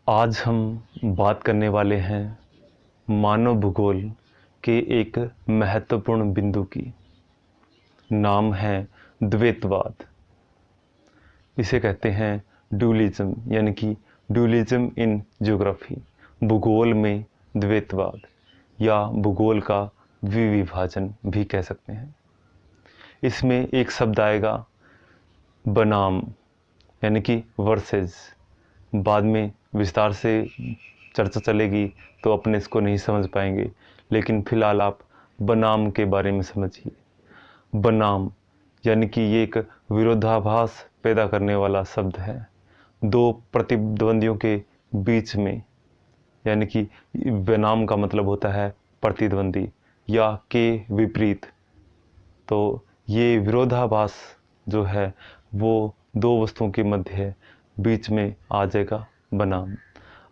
आज हम बात करने वाले हैं मानव भूगोल के एक महत्वपूर्ण बिंदु की। नाम है द्वैतवाद। इसे कहते हैं ड्यूलिज्म, यानी कि ड्यूलिज्म इन ज्योग्राफी। भूगोल में द्वैतवाद या भूगोल का विभाजन भी कह सकते हैं। इसमें एक शब्द आएगा बनाम, यानी कि वर्सेस। बाद में विस्तार से चर्चा चलेगी तो अपने इसको नहीं समझ पाएंगे, लेकिन फिलहाल आप बनाम के बारे में समझिए। बनाम यानी कि ये एक विरोधाभास पैदा करने वाला शब्द है दो प्रतिद्वंदियों के बीच में, यानी कि बनाम का मतलब होता है प्रतिद्वंदी या के विपरीत। तो ये विरोधाभास जो है वो दो वस्तुओं के मध्य बीच में आ जाएगा बनाम।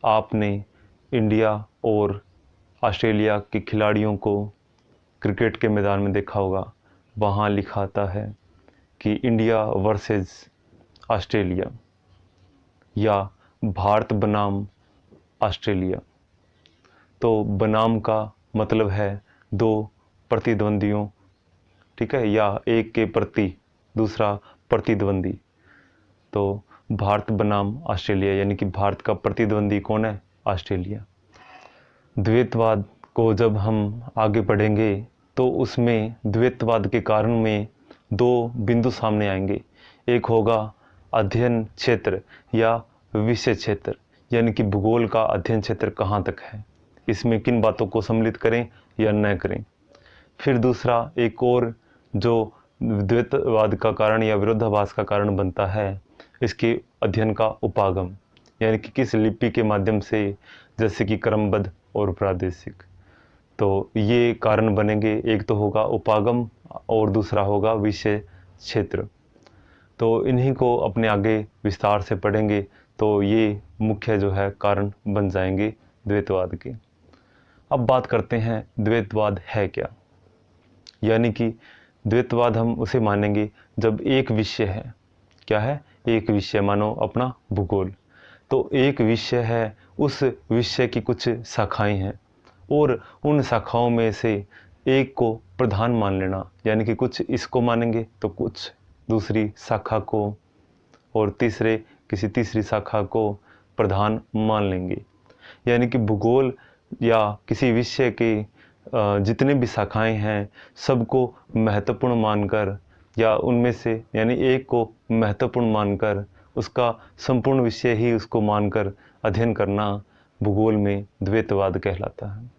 आपने इंडिया और ऑस्ट्रेलिया के खिलाड़ियों को क्रिकेट के मैदान में देखा होगा। वहाँ लिखा आता है कि इंडिया वर्सेस ऑस्ट्रेलिया या भारत बनाम ऑस्ट्रेलिया। तो बनाम का मतलब है दो प्रतिद्वंदियों, ठीक है, या एक के प्रति दूसरा प्रतिद्वंदी। तो भारत बनाम ऑस्ट्रेलिया यानी कि भारत का प्रतिद्वंदी कौन है? ऑस्ट्रेलिया। द्वैतवाद को जब हम आगे बढ़ेंगे तो उसमें द्वैतवाद के कारण में दो बिंदु सामने आएंगे। एक होगा अध्ययन क्षेत्र या विषय क्षेत्र, यानी कि भूगोल का अध्ययन क्षेत्र कहाँ तक है, इसमें किन बातों को सम्मिलित करें या न करें। फिर दूसरा एक और जो द्वैतवाद का कारण या विरोधाभास का कारण बनता है, इसके अध्ययन का उपागम, यानी कि किस लिपि के माध्यम से, जैसे कि क्रमबद्ध और प्रादेशिक। तो ये कारण बनेंगे। एक तो होगा उपागम और दूसरा होगा विषय क्षेत्र। तो इन्हीं को अपने आगे विस्तार से पढ़ेंगे तो ये मुख्य जो है कारण बन जाएंगे द्वैतवाद के। अब बात करते हैं द्वैतवाद है क्या। यानी कि द्वैतवाद हम उसे मानेंगे जब एक विषय है। क्या है? एक विषय, मानो अपना भूगोल। तो एक विषय है, उस विषय की कुछ शाखाएं हैं और उन शाखाओं में से एक को प्रधान मान लेना, यानी कि कुछ इसको मानेंगे तो कुछ दूसरी शाखा को और किसी तीसरी शाखा को प्रधान मान लेंगे। यानी कि भूगोल या किसी विषय के जितने भी शाखाएं हैं सबको महत्वपूर्ण मानकर, या उनमें से यानी एक को महत्वपूर्ण मानकर उसका संपूर्ण विषय ही उसको मानकर अध्ययन करना भूगोल में द्वैतवाद कहलाता है।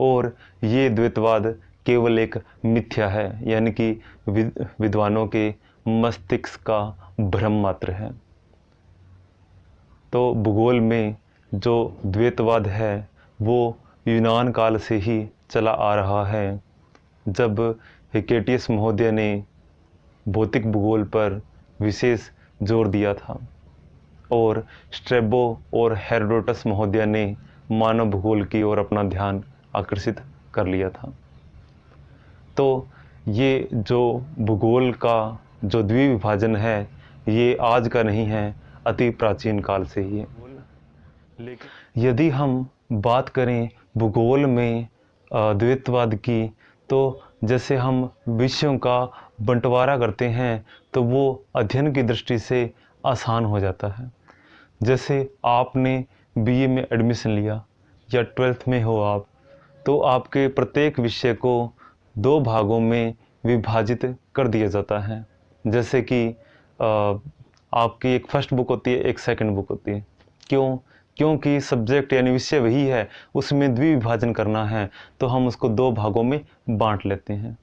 और ये द्वैतवाद केवल एक मिथ्या है, यानी कि विद्वानों के मस्तिष्क का भ्रम मात्र है। तो भूगोल में जो द्वैतवाद है वो यूनान काल से ही चला आ रहा है, जब हिकेटियस महोदय ने भौतिक भूगोल पर विशेष जोर दिया था और स्ट्रैबो और हेरोडोटस महोदय ने मानव भूगोल की ओर अपना ध्यान आकर्षित कर लिया था। तो ये जो भूगोल का जो द्विविभाजन है ये आज का नहीं है, अति प्राचीन काल से ही है। लेकिन यदि हम बात करें भूगोल में द्वैतवाद की, तो जैसे हम विषयों का बंटवारा करते हैं तो वो अध्ययन की दृष्टि से आसान हो जाता है। जैसे आपने बीए में एडमिशन लिया या 12th में हो आप, तो आपके प्रत्येक विषय को दो भागों में विभाजित कर दिया जाता है। जैसे कि आपकी एक फर्स्ट बुक होती है, एक सेकंड बुक होती है। क्योंकि सब्जेक्ट यानी विषय वही है, उसमें द्विविभाजन करना है तो हम उसको दो भागों में बांट लेते हैं।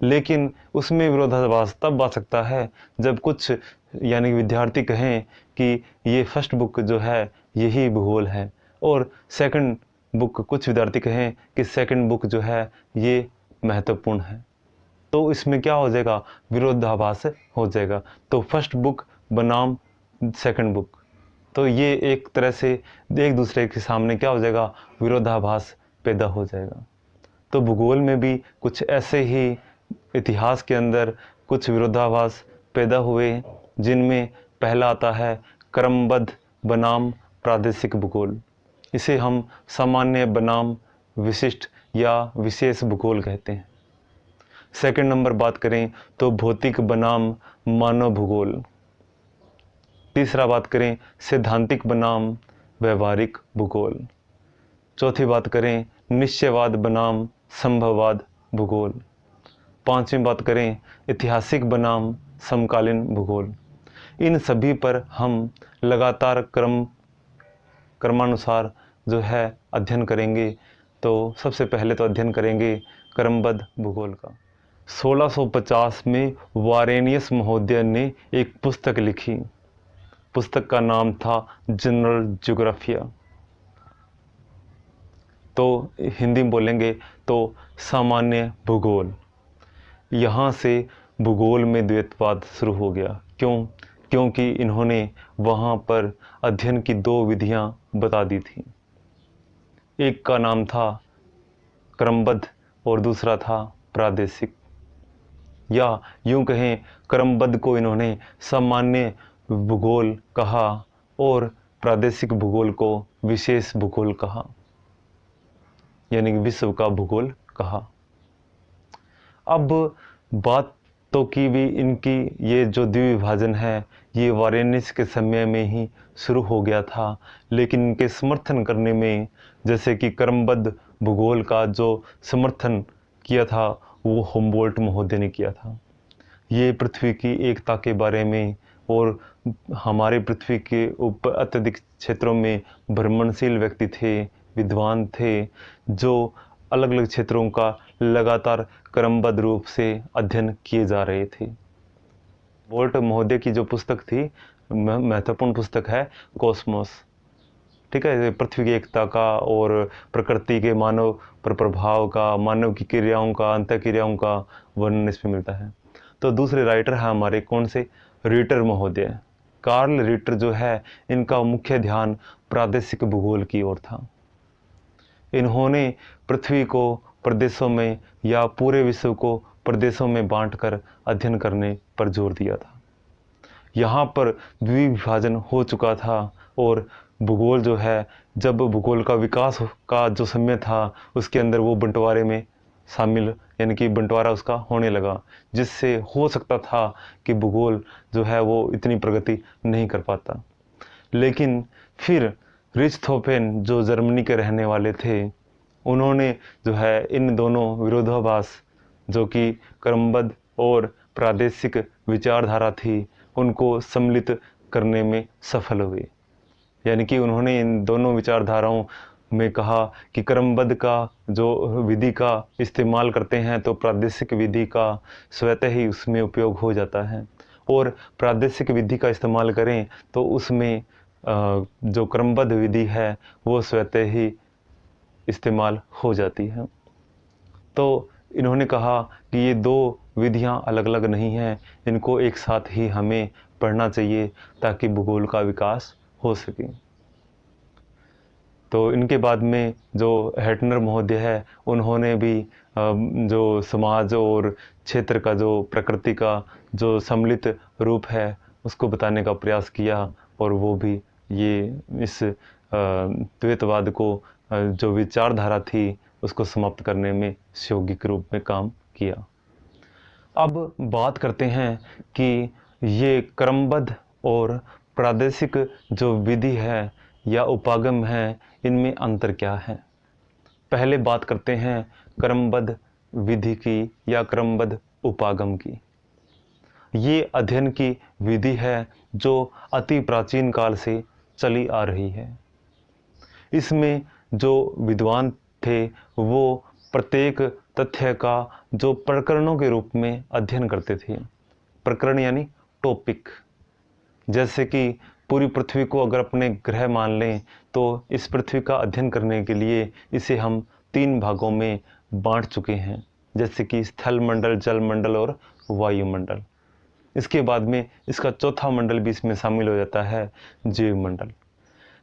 लेकिन उसमें विरोधाभास तब आ सकता है जब कुछ यानी विद्यार्थी कहें कि ये फर्स्ट बुक जो है यही भूगोल है, और सेकंड बुक कुछ विद्यार्थी कहें कि सेकंड बुक जो है ये महत्वपूर्ण है। तो इसमें क्या हो जाएगा? विरोधाभास हो जाएगा। तो फर्स्ट बुक बनाम सेकंड बुक, तो ये एक तरह से एक दूसरे के सामने क्या हो जाएगा? विरोधाभास पैदा हो जाएगा। तो भूगोल में भी कुछ ऐसे ही इतिहास के अंदर कुछ विरोधाभास पैदा हुए, जिनमें पहला आता है क्रमबद्ध बनाम प्रादेशिक भूगोल। इसे हम सामान्य बनाम विशिष्ट या विशेष भूगोल कहते हैं। सेकंड नंबर बात करें तो भौतिक बनाम मानव भूगोल। तीसरा बात करें सैद्धांतिक बनाम व्यवहारिक भूगोल। चौथी बात करें निश्चयवाद बनाम संभववाद भूगोल। पांचवी बात करें ऐतिहासिक बनाम समकालीन भूगोल। इन सभी पर हम लगातार क्रमानुसार जो है अध्ययन करेंगे। तो सबसे पहले तो अध्ययन करेंगे क्रमबद्ध भूगोल का। 1650 में वारेनियस महोदय ने एक पुस्तक लिखी। पुस्तक का नाम था जनरल ज्योग्राफिया। तो हिंदी में बोलेंगे तो सामान्य भूगोल। यहाँ से भूगोल में द्वैतवाद शुरू हो गया। क्यों? क्योंकि इन्होंने वहाँ पर अध्ययन की दो विधियाँ बता दी थी। एक का नाम था क्रमबद्ध और दूसरा था प्रादेशिक, या यूं कहें क्रमबद्ध को इन्होंने सामान्य भूगोल कहा और प्रादेशिक भूगोल को विशेष भूगोल कहा, यानी कि विश्व का भूगोल कहा। अब बात तो की भी इनकी ये जो द्विविभाजन है ये वारेनियस के समय में ही शुरू हो गया था, लेकिन इनके समर्थन करने में, जैसे कि क्रमबद्ध भूगोल का जो समर्थन किया था वो हुम्बोल्ट महोदय ने किया था। ये पृथ्वी की एकता के बारे में और हमारे पृथ्वी के ऊपर अत्यधिक क्षेत्रों में भ्रमणशील व्यक्ति थे, विद्वान थे, जो अलग अलग क्षेत्रों का लगातार क्रमबद्ध रूप से अध्ययन किए जा रहे थे। बोल्ट महोदय की जो पुस्तक थी, महत्वपूर्ण पुस्तक है कॉस्मोस। ठीक है, पृथ्वी की एकता का और प्रकृति के मानव पर प्रभाव का, मानव की क्रियाओं का, अंत क्रियाओं का वर्णन इसमें मिलता है। तो दूसरे राइटर है हमारे कौन से? रीटर महोदय। कार्ल रीटर जो है इनका मुख्य ध्यान प्रादेशिक भूगोल की ओर था। इन्होंने पृथ्वी को प्रदेशों में या पूरे विश्व को प्रदेशों में बांटकर अध्ययन करने पर जोर दिया था। यहाँ पर द्विविभाजन हो चुका था और भूगोल जो है, जब भूगोल का विकास का जो समय था उसके अंदर वो बंटवारे में शामिल, यानी कि बंटवारा उसका होने लगा, जिससे हो सकता था कि भूगोल जो है वो इतनी प्रगति नहीं कर पाता। लेकिन फिर रिचथोफेन जो जर्मनी के रहने वाले थे, उन्होंने जो है इन दोनों विरोधाभास जो कि क्रमबद्ध और प्रादेशिक विचारधारा थी उनको सम्मिलित करने में सफल हुए। यानी कि उन्होंने इन दोनों विचारधाराओं में कहा कि क्रमबद्ध का जो विधि का इस्तेमाल करते हैं तो प्रादेशिक विधि का स्वतः ही उसमें उपयोग हो जाता है, और प्रादेशिक विधि का इस्तेमाल करें तो उसमें जो क्रमबद्ध विधि है वो स्वतः ही इस्तेमाल हो जाती है। तो इन्होंने कहा कि ये दो विधियां अलग अलग नहीं हैं, इनको एक साथ ही हमें पढ़ना चाहिए ताकि भूगोल का विकास हो सके। तो इनके बाद में जो हेटनर महोदय है उन्होंने भी जो समाज और क्षेत्र का जो प्रकृति का जो सम्मिलित रूप है उसको बताने का प्रयास किया, और वो भी ये इस द्वैतवाद को जो विचारधारा थी उसको समाप्त करने में सहयोगिक रूप में काम किया। अब बात करते हैं कि ये क्रमबद्ध और प्रादेशिक जो विधि है या उपागम है, इनमें अंतर क्या है। पहले बात करते हैं क्रमबद्ध विधि की या क्रमबद्ध उपागम की। ये अध्ययन की विधि है जो अति प्राचीन काल से चली आ रही है। इसमें जो विद्वान थे वो प्रत्येक तथ्य का जो प्रकरणों के रूप में अध्ययन करते थे। प्रकरण यानी टॉपिक। जैसे कि पूरी पृथ्वी को अगर अपने ग्रह मान लें तो इस पृथ्वी का अध्ययन करने के लिए इसे हम 3 भागों में बांट चुके हैं, जैसे कि स्थल मंडल, जल मंडल और वायुमंडल। इसके बाद में इसका चौथा मंडल भी इसमें शामिल हो जाता है, जीव मंडल।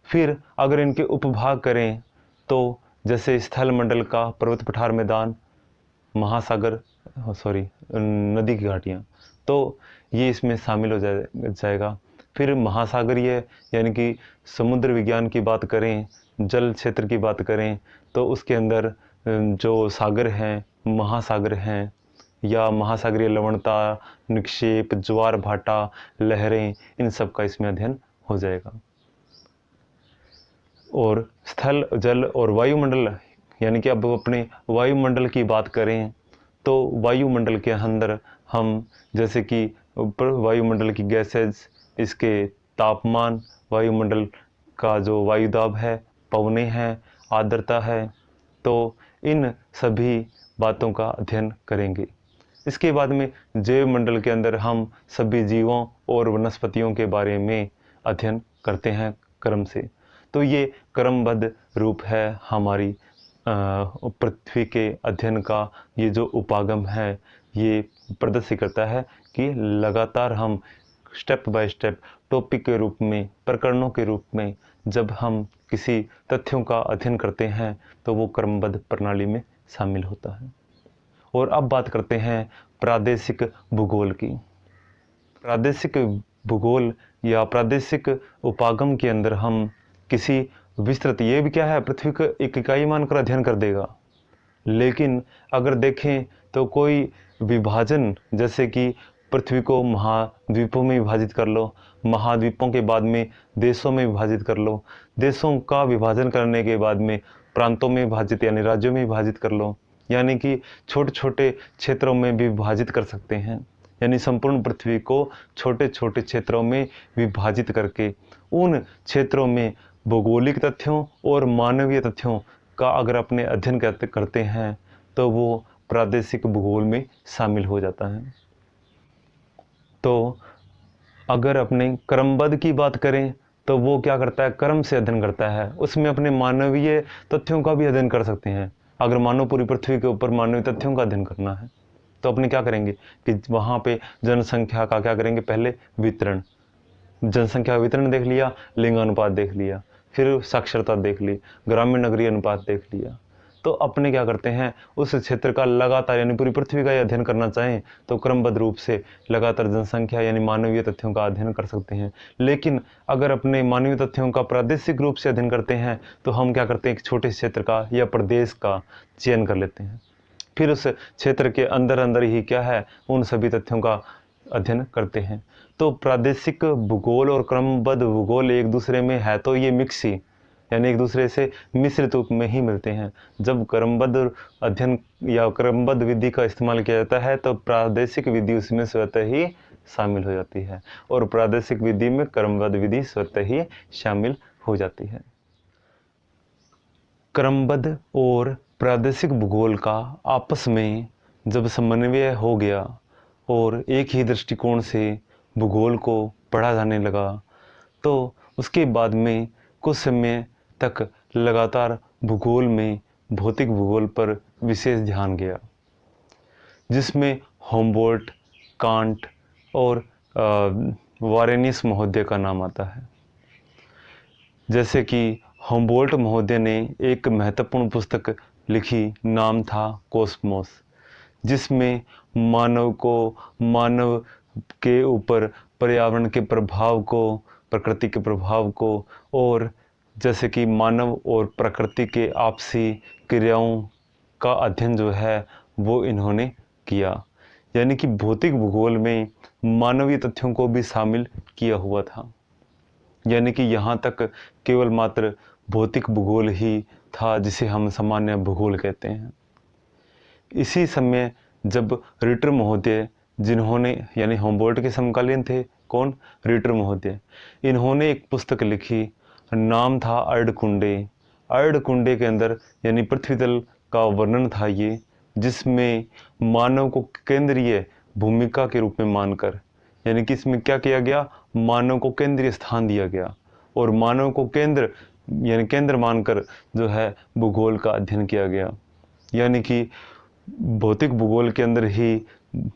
फिर अगर इनके उपभाग करें तो जैसे स्थल मंडल का पर्वत पठार मैदान, महासागर, नदी की घाटियाँ, तो ये इसमें शामिल हो जाएगा। फिर महासागरीय यानी कि समुद्र विज्ञान की बात करें, जल क्षेत्र की बात करें, तो उसके अंदर जो सागर हैं, महासागर हैं, या महासागरीय लवणता, निक्षेप, ज्वार भाटा, लहरें, इन सब का इसमें अध्ययन हो जाएगा। और स्थल, जल और वायुमंडल, यानी कि अब अपने वायुमंडल की बात करें तो वायुमंडल के अंदर हम जैसे कि वायुमंडल की गैसेज, इसके तापमान, वायुमंडल का जो वायुदाब है, पवनें हैं, आर्द्रता है, तो इन सभी बातों का अध्ययन करेंगे। इसके बाद में जैव मंडल के अंदर हम सभी जीवों और वनस्पतियों के बारे में अध्ययन करते हैं क्रम से। तो ये क्रमबद्ध रूप है हमारी पृथ्वी के अध्ययन का। ये जो उपागम है ये प्रदर्शित करता है कि लगातार हम स्टेप बाय स्टेप टॉपिक के रूप में, प्रकरणों के रूप में जब हम किसी तथ्यों का अध्ययन करते हैं तो वो क्रमबद्ध प्रणाली में शामिल होता है। और अब बात करते हैं प्रादेशिक भूगोल की। प्रादेशिक भूगोल या प्रादेशिक उपागम के अंदर हम किसी विस्तृत, ये भी क्या है, पृथ्वी को एक इकाई मानकर अध्ययन कर देगा। लेकिन अगर देखें तो कोई विभाजन, जैसे कि पृथ्वी को महाद्वीपों में विभाजित कर लो, महाद्वीपों के बाद में देशों में विभाजित कर लो, देशों का विभाजन करने के बाद में प्रांतों में विभाजित यानी राज्यों में विभाजित कर लो, यानी कि छोटे छोटे क्षेत्रों में भी विभाजित कर सकते हैं। यानी संपूर्ण पृथ्वी को छोटे छोटे क्षेत्रों में विभाजित करके उन क्षेत्रों में भौगोलिक तथ्यों और मानवीय तथ्यों का अगर अपने अध्ययन करते हैं तो वो प्रादेशिक भूगोल में शामिल हो जाता है। तो अगर अपने क्रमबद्ध की बात करें तो वो क्या करता है, क्रम से अध्ययन करता है। उसमें अपने मानवीय तथ्यों का भी अध्ययन कर सकते हैं। अगर मानव पूरी पृथ्वी के ऊपर मानवीय तथ्यों का अध्ययन करना है तो अपने क्या करेंगे कि वहाँ पे जनसंख्या का क्या करेंगे, पहले वितरण, जनसंख्या वितरण देख लिया, लिंगानुपात देख लिया, फिर साक्षरता देख ली, ग्रामीण नगरीय अनुपात देख लिया। तो अपने क्या करते हैं, उस क्षेत्र का लगातार यानी पूरी पृथ्वी का अध्ययन करना चाहें तो क्रमबद्ध रूप से लगातार जनसंख्या यानी मानवीय तथ्यों का अध्ययन कर सकते हैं। लेकिन अगर अपने मानवीय तथ्यों का प्रादेशिक रूप से अध्ययन करते हैं तो हम क्या करते हैं, एक छोटे क्षेत्र का या प्रदेश का चयन कर लेते हैं, फिर उस क्षेत्र के अंदर अंदर ही क्या है, उन सभी तथ्यों का अध्ययन करते हैं। तो प्रादेशिक भूगोल और क्रमबद्ध भूगोल एक दूसरे में है तो ये मिक्स ही, यानी एक दूसरे से मिश्रित रूप में ही मिलते हैं। जब क्रमबद्ध अध्ययन या क्रमबद्ध विधि का इस्तेमाल किया जाता है तो प्रादेशिक विधि उसमें स्वतः ही शामिल हो जाती है और प्रादेशिक विधि में क्रमबद्ध विधि स्वतः ही शामिल हो जाती है। क्रमबद्ध और प्रादेशिक भूगोल का आपस में जब समन्वय हो गया और एक ही दृष्टिकोण से भूगोल को पढ़ा जाने लगा तो उसके बाद में कुछ समय तक लगातार भूगोल में भौतिक भूगोल पर विशेष ध्यान गया, जिसमें हुम्बोल्ट, कांट और वारेनियस महोदय का नाम आता है। जैसे कि हुम्बोल्ट महोदय ने एक महत्वपूर्ण पुस्तक लिखी, नाम था कॉस्मोस, जिसमें मानव के ऊपर पर्यावरण के प्रभाव को, प्रकृति के प्रभाव को, और जैसे कि मानव और प्रकृति के आपसी क्रियाओं का अध्ययन जो है वो इन्होंने किया। यानी कि भौतिक भूगोल में मानवीय तथ्यों को भी शामिल किया हुआ था। यानी कि यहाँ तक केवल मात्र भौतिक भूगोल ही था जिसे हम सामान्य भूगोल कहते हैं। इसी समय जब रिटर महोदय, जिन्होंने यानी हुम्बोल्ट के समकालीन थे, कौन, रिटर महोदय, इन्होंने एक पुस्तक लिखी, नाम था अर्धकुंडे। अर्धकुंडे के अंदर यानी पृथ्वी तल का वर्णन था ये, जिसमें मानव को केंद्रीय भूमिका के रूप में मानकर, यानी कि इसमें क्या किया गया, मानव को केंद्रीय स्थान दिया गया और मानव को केंद्र यानी केंद्र मानकर जो है भूगोल का अध्ययन किया गया। यानी कि भौतिक भूगोल के अंदर ही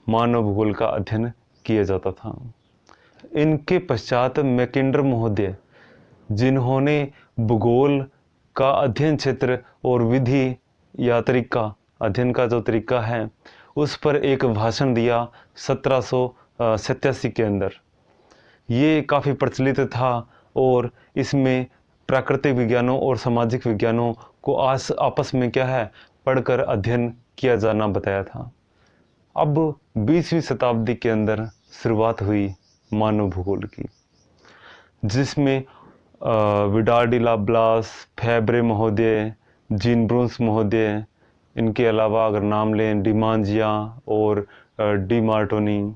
मानव भूगोल का अध्ययन किया जाता था। इनके पश्चात मैकिंडर महोदय, जिन्होंने भूगोल का अध्ययन क्षेत्र और विधि या तरीका, अध्ययन का जो तरीका है उस पर एक भाषण दिया 1787 के अंदर, ये काफ़ी प्रचलित था और इसमें प्राकृतिक विज्ञानों और सामाजिक विज्ञानों को आपस में क्या है पढ़कर अध्ययन किया जाना बताया था। अब 20वीं शताब्दी के अंदर शुरुआत हुई मानव भूगोल की, जिसमें विडाल डी लाब्लास, फैब्रे महोदय, जीन ब्रून्स महोदय, इनके अलावा अगर नाम लें डिमांजिया और डी मार्टोनी,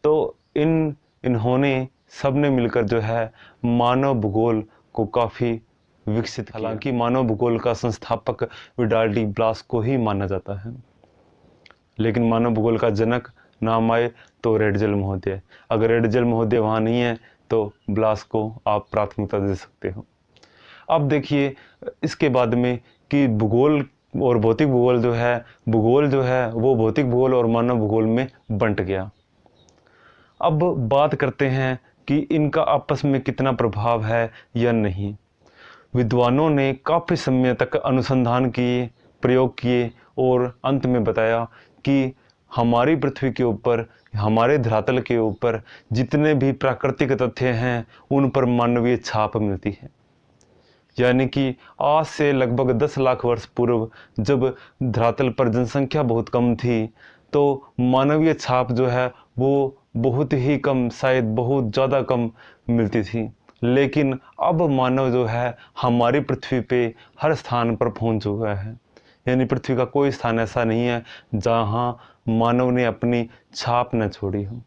तो इन्होंने सब ने मिलकर जो है मानव भूगोल को काफ़ी विकसित किया। हालांकि मानव भूगोल का संस्थापक विडाल डी ब्लास को ही माना जाता है, लेकिन मानव भूगोल का जनक नाम आए तो रेडजल महोदय। अगर रेडजल महोदय वहाँ नहीं है तो ब्लास को आप प्राथमिकता दे सकते हो। अब देखिए इसके बाद में कि भूगोल और भौतिक भूगोल जो है वो भौतिक भूगोल और मानव भूगोल में बंट गया। अब बात करते हैं कि इनका आपस में कितना प्रभाव है या नहीं। विद्वानों ने काफ़ी समय तक अनुसंधान किए, प्रयोग किए और अंत में बताया कि हमारी पृथ्वी के ऊपर, हमारे धरातल के ऊपर जितने भी प्राकृतिक तथ्य हैं उन पर मानवीय छाप मिलती है। यानी कि आज से लगभग 10 लाख वर्ष पूर्व जब धरातल पर जनसंख्या बहुत कम थी तो मानवीय छाप जो है वो बहुत ही कम, शायद बहुत ज़्यादा कम मिलती थी। लेकिन अब मानव जो है हमारी पृथ्वी पे हर स्थान पर पहुंच चुका है। यानी पृथ्वी का कोई स्थान ऐसा नहीं है जहां मानव ने अपनी छाप न छोड़ी हो,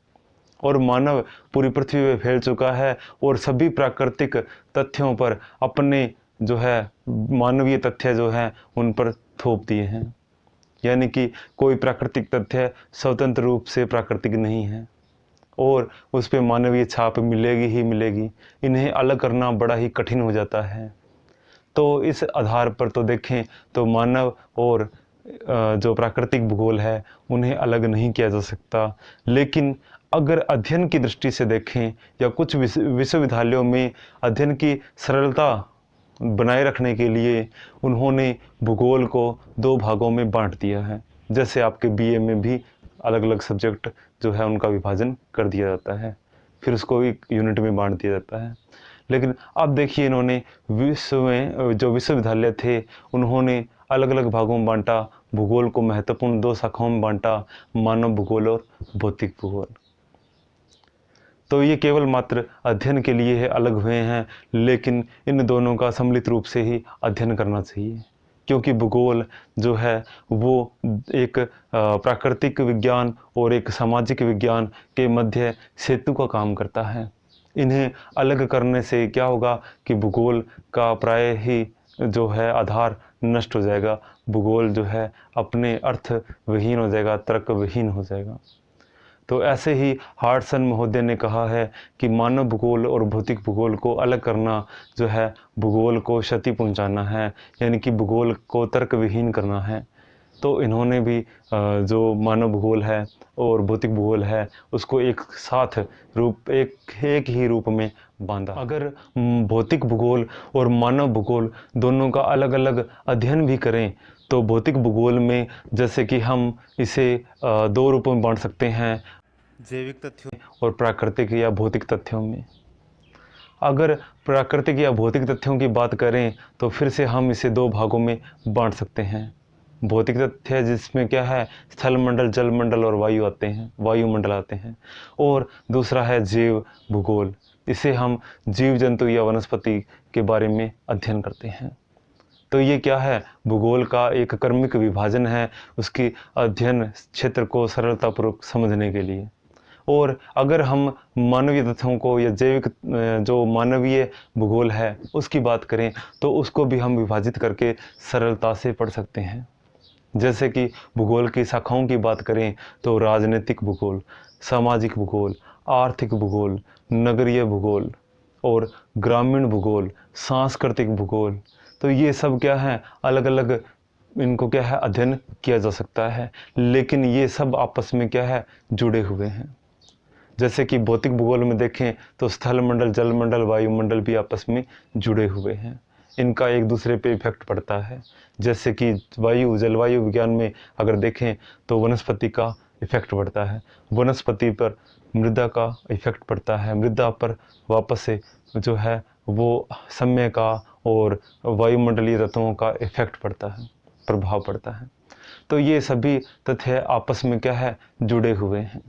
और मानव पूरी पृथ्वी पे फैल चुका है और सभी प्राकृतिक तथ्यों पर अपने जो है मानवीय तथ्य जो है उन पर थोप दिए हैं। यानी कि कोई प्राकृतिक तथ्य स्वतंत्र रूप से प्राकृतिक नहीं है और उस पर मानवीय छाप मिलेगी ही मिलेगी। इन्हें अलग करना बड़ा ही कठिन हो जाता है। तो इस आधार पर तो देखें तो मानव और जो प्राकृतिक भूगोल है उन्हें अलग नहीं किया जा सकता। लेकिन अगर अध्ययन की दृष्टि से देखें या कुछ विश्वविद्यालयों में अध्ययन की सरलता बनाए रखने के लिए उन्होंने भूगोल को 2 भागों में बांट दिया है। जैसे आपके बीए में भी अलग अलग सब्जेक्ट जो है उनका विभाजन कर दिया जाता है, फिर उसको एक यूनिट में बांट दिया जाता है। लेकिन अब देखिए इन्होंने विश्व में जो विश्वविद्यालय थे उन्होंने अलग अलग भागों में बांटा, भूगोल को महत्वपूर्ण 2 शाखाओं में बांटा, मानव भूगोल और भौतिक भूगोल। तो ये केवल मात्र अध्ययन के लिए है अलग हुए हैं, लेकिन इन दोनों का सम्मिलित रूप से ही अध्ययन करना चाहिए, क्योंकि भूगोल जो है वो एक प्राकृतिक विज्ञान और एक सामाजिक विज्ञान के मध्य सेतु का काम करता है। इन्हें अलग करने से क्या होगा कि भूगोल का प्राय ही जो है आधार नष्ट हो जाएगा, भूगोल जो है अपने अर्थ विहीन हो जाएगा, तर्क विहीन हो जाएगा। तो ऐसे ही हार्टसन महोदय ने कहा है कि मानव भूगोल और भौतिक भूगोल को अलग करना जो है भूगोल को क्षति पहुंचाना है, यानी कि भूगोल को तर्क विहीन करना है। तो इन्होंने भी जो मानव भूगोल है और भौतिक भूगोल है उसको एक साथ एक ही रूप में बांधा। अगर भौतिक भूगोल और मानव भूगोल दोनों का अलग अलग अध्ययन भी करें तो भौतिक भूगोल में जैसे कि हम इसे 2 रूपों में बांट सकते हैं, जैविक तथ्यों और प्राकृतिक या भौतिक तथ्यों में। अगर प्राकृतिक या भौतिक तथ्यों की बात करें तो फिर से हम इसे 2 भागों में बांट सकते हैं। भौतिक तथ्य जिसमें क्या है स्थल मंडल, जल मंडल और वायुमंडल आते हैं, और दूसरा है जैव भूगोल, इसे हम जीव जंतु या वनस्पति के बारे में अध्ययन करते हैं। तो ये क्या है भूगोल का एक क्रमिक विभाजन है उसकी अध्ययन क्षेत्र को सरलतापूर्वक समझने के लिए। और अगर हम मानवीय तथ्यों को या जैविक जो मानवीय भूगोल है उसकी बात करें तो उसको भी हम विभाजित करके सरलता से पढ़ सकते हैं। जैसे कि भूगोल की शाखाओं की बात करें तो राजनीतिक भूगोल, सामाजिक भूगोल, आर्थिक भूगोल, नगरीय भूगोल और ग्रामीण भूगोल, सांस्कृतिक भूगोल, तो ये सब क्या है अलग अलग इनको क्या है अध्ययन किया जा सकता है, लेकिन ये सब आपस में क्या है जुड़े हुए हैं। जैसे कि भौतिक भूगोल में देखें तो स्थल मंडल, जल मंडल, वायुमंडल भी आपस में जुड़े हुए हैं, इनका एक दूसरे पे इफेक्ट पड़ता है। जैसे कि जलवायु विज्ञान में अगर देखें तो वनस्पति का इफेक्ट पड़ता है, वनस्पति पर मृदा का इफ़ेक्ट पड़ता है, मृदा पर वापस से जो है वो समय का और वायुमंडलीय तत्वों का इफ़ेक्ट पड़ता है, प्रभाव पड़ता है। तो ये सभी तथ्य आपस में क्या है, जुड़े हुए हैं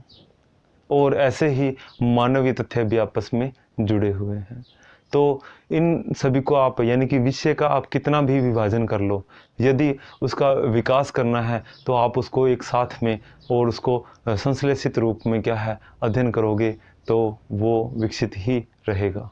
और ऐसे ही मानवीय तथ्य भी आपस में जुड़े हुए हैं। तो इन सभी को आप यानी कि विषय का आप कितना भी विभाजन कर लो, यदि उसका विकास करना है तो आप उसको एक साथ में और उसको संश्लेषित रूप में क्या है अध्ययन करोगे तो वो विकसित ही रहेगा।